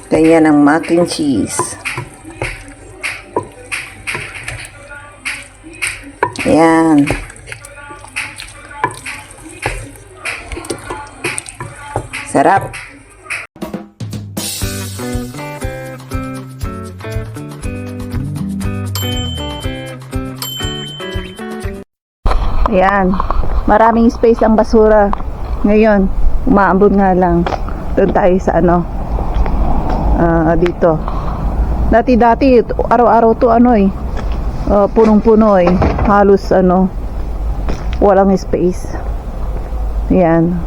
Ganyan ang mac and cheese. Ayan. Sarap. Ayan. Maraming space ang basura. Ngayon, umaambon nga lang. Doon tayo sa dito. Dati araw-araw to punong-puno halos walang space. Ayan.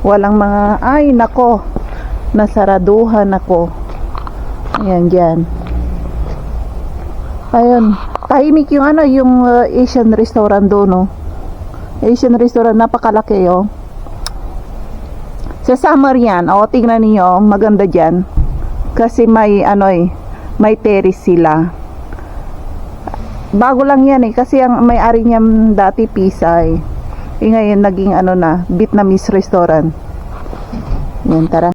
Walang mga, nako, nasaraduhan ako. Ayan, dyan. Ayun, tahimik yung Asian restaurant doon, Asian restaurant, napakalaki, Sa summer yan, tingnan niyo, maganda dyan. Kasi may may terrace sila. Bago lang yan kasi ang may-ari niyan dati Pisa ngayon naging Vietnamese restaurant. Yan, tara.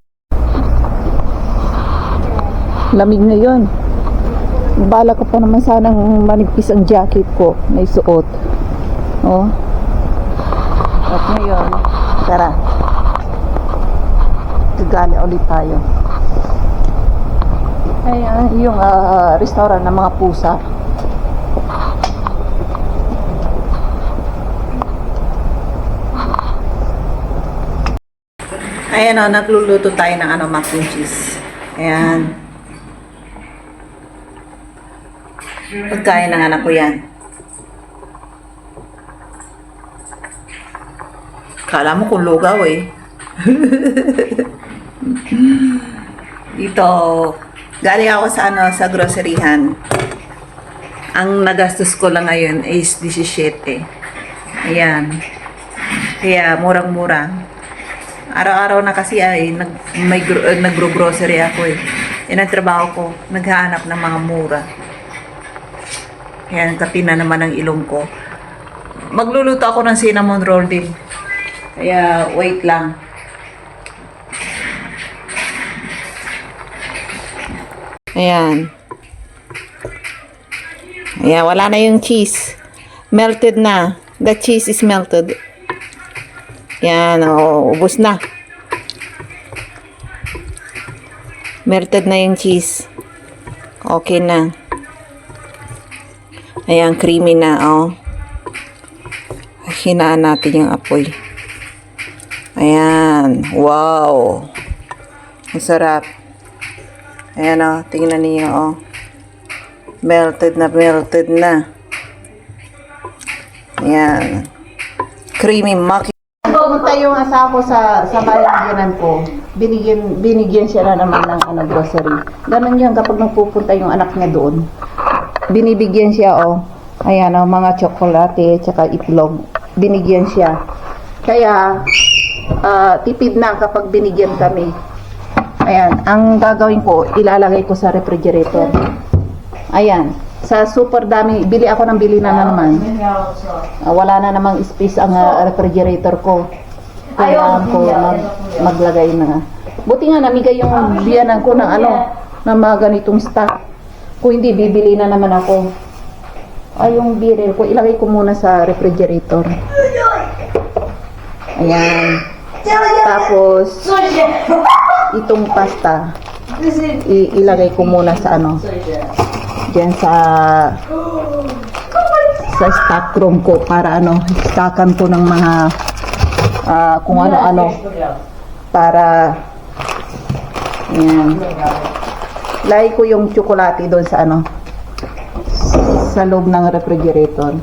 Lamig ngayon. Bala ko pa naman sanang manipis ang jacket ko na isuot. At ngayon, tara. Gagala ulit tayo. Ayan, yung restaurant ng mga pusa. Ayan nagluluto tayo ng mac and cheese. Ayan. Pagkain ng anak ko yan. Kala mo kung lugaw Dito, galing ako sa groceryhan. Ang nagastos ko lang ngayon is 17. Ayan. Kaya murang-mura. Araw-araw na kasi nagro-grocery ako Yan ang trabaho ko. Naghahanap ng mga mura. Ayan, katina naman ang ilong ko. Magluluto ako ng cinnamon roll din. Kaya, wait lang. Ayan. Ayan, wala na yung cheese. Melted na. The cheese is melted. Ayan, ubos na. Melted na yung cheese. Okay na. Ayan, creamy na, Hinaan natin yung apoy. Ayan. Wow. Ang sarap. Ayan, tingnan niyo, Melted na, melted na. Ayan. Creamy mac. Pumunta yung asawa ko sa bayan ko. Binigyan siya na naman ng grocery. Ganun yan kapag nagpupunta yung anak niya doon. Binibigyan siya, Ayan, mga tsokolate, tsaka itlog. Binigyan siya. Kaya, tipid na kapag binigyan kami. Ayan, ang gagawin ko, ilalagay ko sa refrigerator. Ayan, sa super dami, bili ako ng bili na naman. Wala na namang space ang refrigerator ko. Kaya ko maglagay na. Buti nga, namigay yung biyanan ko ng ng mga ganitong stock. Kung hindi, bibili na naman ako. Yung biril ko, ilagay ko muna sa refrigerator. Ayan. Tapos, itong pasta, ilagay ko muna sa dyan sa stock room ko para stockan ko ng mga kung ano-ano para ayan. Lagay ko yung tsokolate doon sa sa loob ng refrigerator.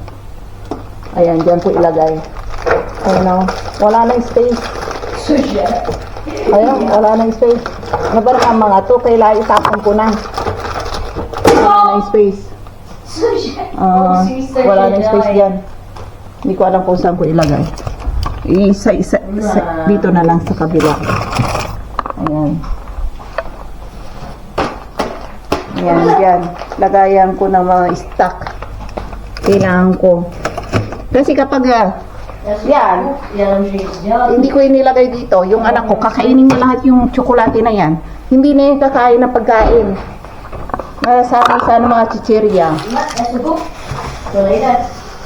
Ayan, dyan ko ilagay. Ayan, wala na space. Ayan, wala na space. Nabarang ang mga to, kailangan itapon ko na. Wala na space. Wala na space dyan. Hindi ko alam kung saan ko ilagay. Isa, dito na lang sa kabila. Ayan. Ayan, dyan. Lagayan ko ng mga stock. Kailangan ko. Kasi kapag yan, hindi ko inilagay dito. Yung anak ko, kakainin niya lahat yung tsokolate na yan. Hindi na yung kakain ng pagkain. Narasabi sa mga chichirya.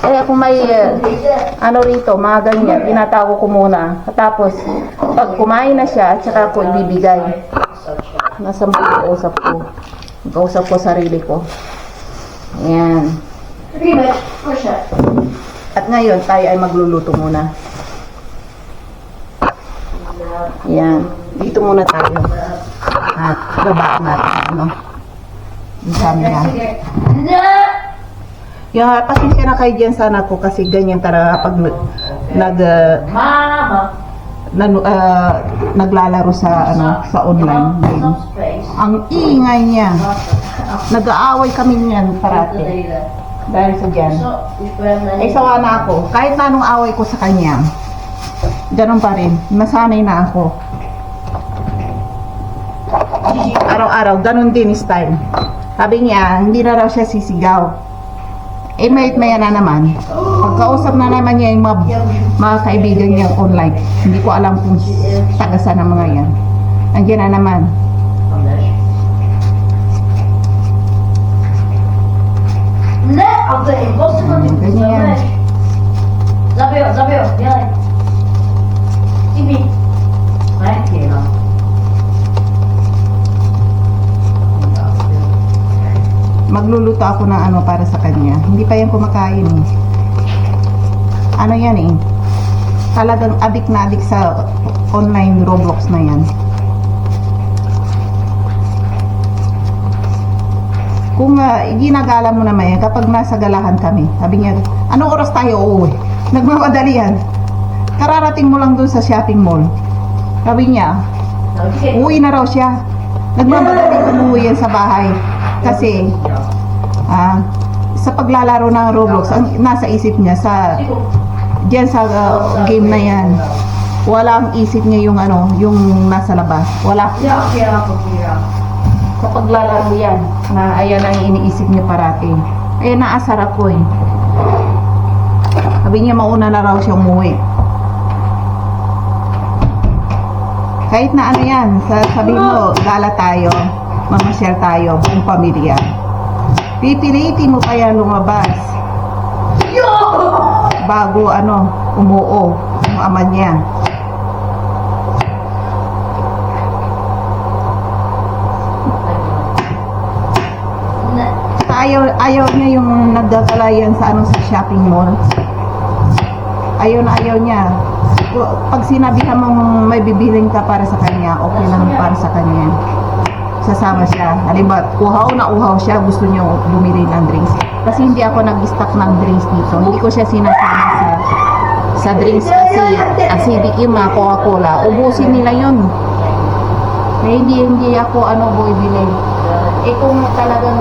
Kaya kung may ano rito, mga ganyan, tinatago ko muna. Tapos, pag kumain na siya, at saka ko ibibigay. Nasa mga kausap ko. Kausap ko sarili ko. Ayan. At ngayon, tayo ay magluluto muna. Ayan. Dito muna tayo. At babaan natin. Ano? Yung camera. Yung pasensya na kayo dyan sana ko kasi ganyan talaga pag naglalaro sa sa online game. Ang ingay niya. Nag-aaway kami niyan parati. Dahil sa dyan. Ay sawa na ako. Kahit na anong away ko sa kanya, ganun pa rin. Nasanay na ako. Araw-araw, ganun din style. Sabi niya, hindi na raw siya sisigaw. Eh, maya na naman. Pagkausap na naman niya yung mga kaibigan niya online. Hindi ko alam kung tagasan ng mga yan. Andiyan na naman. Ganyan. Zabio, делай. Тебе. Правильно. Magluluto ako ng ano para sa kanya. Hindi pa yan kumakain eh. Ano yan eh. Talagang adik na adik sa online Roblox na yan. Kung ginagala mo naman yan, kapag nasa galahan kami, sabi niya, anong oras tayo uuwi? Nagmamadali yan. Kararating mo lang dun sa shopping mall. Sabi niya, uwi na raw siya. Nagmamadali umuwi yan sa bahay. Kasi, sa paglalaro ng Roblox, ang nasa isip niya, diyan sa game na yan, wala ang isip niya yung yung nasa labas. Wala. Sa paglalaro yan, na ayan ang iniisip niya parati. Ayan, naasar ako eh. Sabi niya, mauna na raw siya umuwi. Kahit na ano yan, sabi mo, gala tayo, mamasyal tayo, buong pamilya. Pipilitin mo pa yan lumabas. Bago umuo, ang ama niya. Ayaw niya yung nagdadalayan sa sa shopping mall. Ayaw niya. Pag sinabihan mong may bibiling ka para sa kanya, okay lang para sa kanya. Sasama siya. Halimbawa, uhaw na uhaw siya, gusto niya bumili ng drinks. Kasi hindi ako nag-stock ng drinks dito. Hindi ko siya sinasama sa drinks kasi acidic yung mga Coca-Cola. Ubusin nila yun. Kaya hindi ako bumibili. Eh kung talagang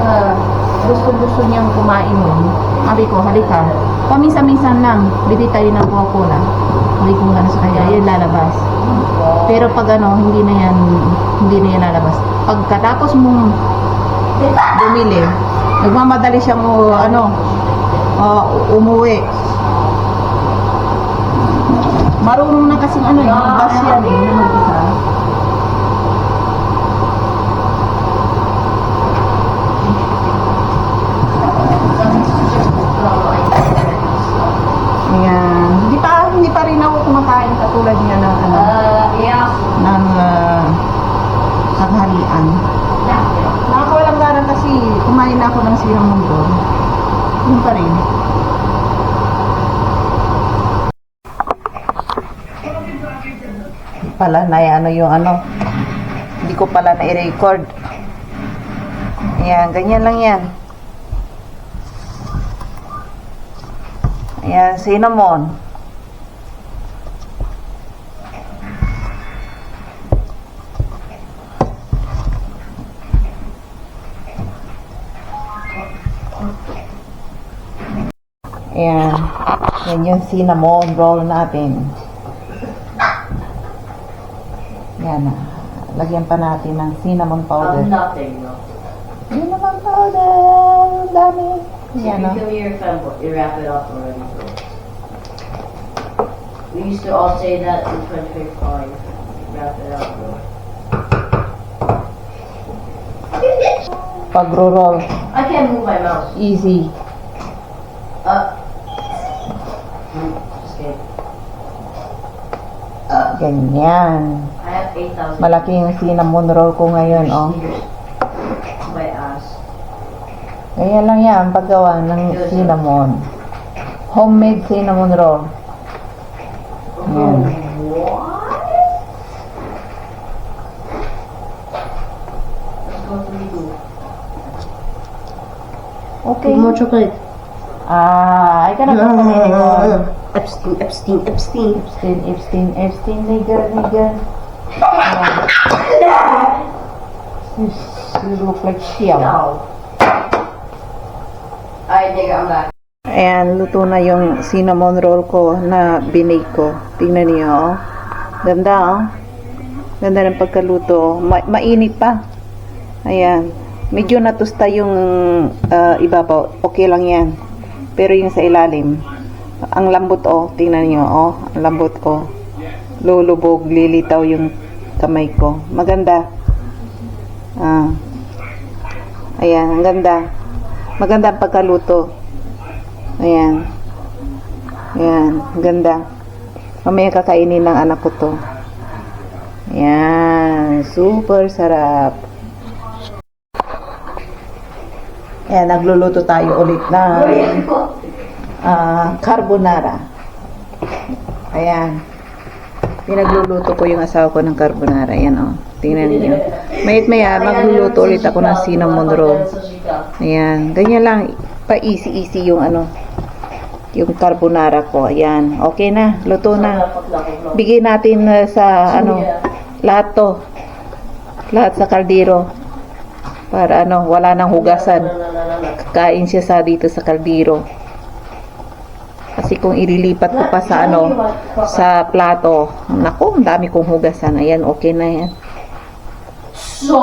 gusto niyang kumain yun, sabi ko, halika. Paminsan-minsan lang, bili tayo ng Coca-Cola. Sabi ko gano'n sa kanya, yun lalabas. Pero pag hindi na yan lalabas. Pagkatapos mong bumili, nagmamadali siyang umuwi. Marunong na kasing bus yan na mag-isa. Ayan. Hindi pa rin ako kumakain katulad niya ng tanghalian. Nakakawalang garang kasi kumain na ako ng sirang mundo. Yun pa rin. Pala na hindi ko pala na i-record. Ayan, ganyan lang yan. Ayan, cinnamon. Ayan. Yan yung cinnamon roll natin. Yan na. Lagyan pa natin ng cinnamon powder. Nothing, no. Cinnamon powder. Dami. Yan na. Give me your phone book. You wrap it up already. We used to all say that in 2025. Wrap it up. pagro-roll. I can't move my mouse. Easy. Just kidding. Ganyan. I have 8,000 Malaki yung cinnamon roll ko ngayon, oh. sneakers. My ass. Ganyan lang yan, paggawa ng cinnamon. Homemade cinnamon roll. Yan. What? Let's go to Lido. Okay. More chocolate. I cannot go anymore. Epstein, Epstein, Epstein. Epstein, nigger. You look like shell. No. Alright, nigga, I'm back. Ayan, luto na yung cinnamon roll ko na binake ko. Tingnan niyo, oh. Ganda, oh. Ganda ng pagkaluto. Mainit pa. Ayan. Medyo natusta yung ibabaw. Okay lang yan. Pero yung sa ilalim, ang lambot, oh. Tingnan niyo, oh. Ang lambot ko. Lulubog, lilitaw yung kamay ko. Maganda. Ayan, ang ganda. Maganda ang pagkaluto. Ayan. Ayan, ang ganda. Mamaya kakainin ng anak ko to. Ayan, super sarap. Ayan, nagluluto tayo ulit na carbonara. Ayan. Pinagluluto ko yung asawa ko ng carbonara. Ayan, oh. Tingnan niyo. Mayat maya, magluluto ulit ako ng cinnamon roll. Ayan. Ganyan lang. Pa-easy yung yung carbonara ko. Ayan. Okay na. Luto na. Bigay natin sa lahat to. Lahat sa kaldero. Para wala nang hugasan. Kakain siya dito sa kaldero. Kasi kung ililipat ko pa sa sa plato, naku, ang dami kong hugasan. Ayan, okay na yan. So.